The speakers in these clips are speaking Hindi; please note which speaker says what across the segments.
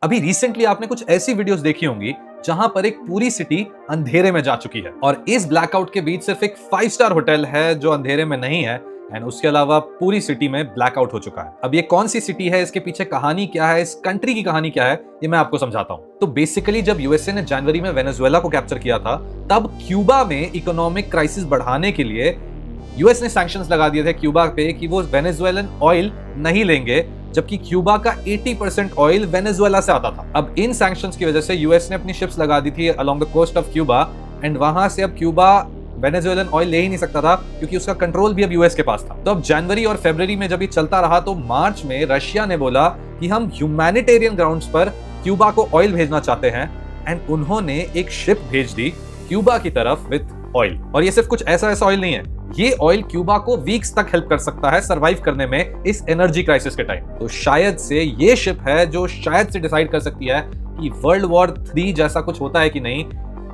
Speaker 1: अभी रिसेंटली आपने कुछ ऐसी वीडियोस देखी होंगी जहां पर एक पूरी सिटी अंधेरे में जा चुकी है और इस ब्लैकआउट के बीच सिर्फ एक 5 स्टार होटल है जो अंधेरे में नहीं है एंड उसके अलावा पूरी सिटी में ब्लैकआउट हो चुका है। अब ये कौन सी सिटी है, इसके पीछे कहानी क्या है, इस कंट्री की कहानी क्या है, ये मैं आपको समझाता हूं। तो बेसिकली जब यूएसए ने जनवरी में वेनेजुएला को कैप्चर किया था तब क्यूबा में इकोनॉमिक क्राइसिस बढ़ाने के लिए यूएस ने सैंक्शंस लगा दिए थे क्यूबा पे कि वो वेनेजुएलन ऑयल नहीं लेंगे, जबकि क्यूबा का 80% ऑयल वेनेजुएला से आता था। अब इन सैंक्शंस की वजह से यूएस ने अपनी शिप्स लगा दी थी along the coast of Cuba and वहां से अब क्यूबा वेनेजुएलन ऑयल ले ही नहीं सकता था क्योंकि उसका कंट्रोल भी अब यूएस के पास था। तो अब जनवरी और फरवरी में जब ये चलता रहा तो मार्च में रशिया ने बोला कि हम ह्यूमैनिटेरियन ग्राउंड्स पर क्यूबा को ऑयल भेजना चाहते हैं एंड उन्होंने एक शिप भेज दी क्यूबा की तरफ विद ऑयल। और ये सिर्फ कुछ ऐसा ऑयल नहीं है, ये ऑयल क्यूबा को वीक्स तक हेल्प कर सकता है सरवाइव करने में इस एनर्जी क्राइसिस के टाइम। तो शायद से ये शिप है जो शायद से डिसाइड कर सकती है कि वर्ल्ड वॉर 3 जैसा कुछ होता है कि नहीं,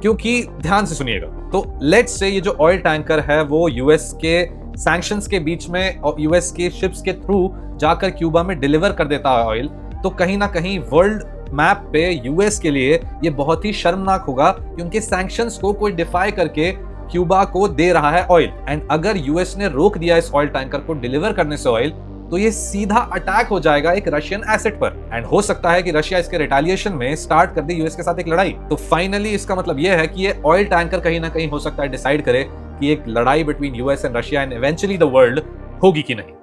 Speaker 1: क्योंकि ध्यान से सुनिएगा। तो लेट्स से ये जो ऑयल टैंकर है वो यूएस के सैंक्शंस के बीच में और यूएस के शिप्स के थ्रू जाकर क्यूबा में डिलीवर कर देता है ऑयल, तो कहीं ना कहीं वर्ल्ड मैप पे यूएस के लिए ये बहुत ही शर्मनाक होगा कि उनके सैंक्शंस को कोई डिफाई करके क्यूबा को दे रहा है ऑयल। एंड अगर यूएस ने रोक दिया इस ऑयल टैंकर को डिलीवर करने से ऑयल, तो ये सीधा अटैक हो जाएगा एक रशियन एसेट पर एंड हो सकता है कि रशिया इसके रिटेलिएशन में स्टार्ट कर दे यूएस के साथ एक लड़ाई। तो फाइनली इसका मतलब ये है कि ये ऑयल टैंकर कहीं ना कहीं हो सकता है डिसाइड करे कि एक लड़ाई between US and Russia and eventually the world होगी कि नहीं।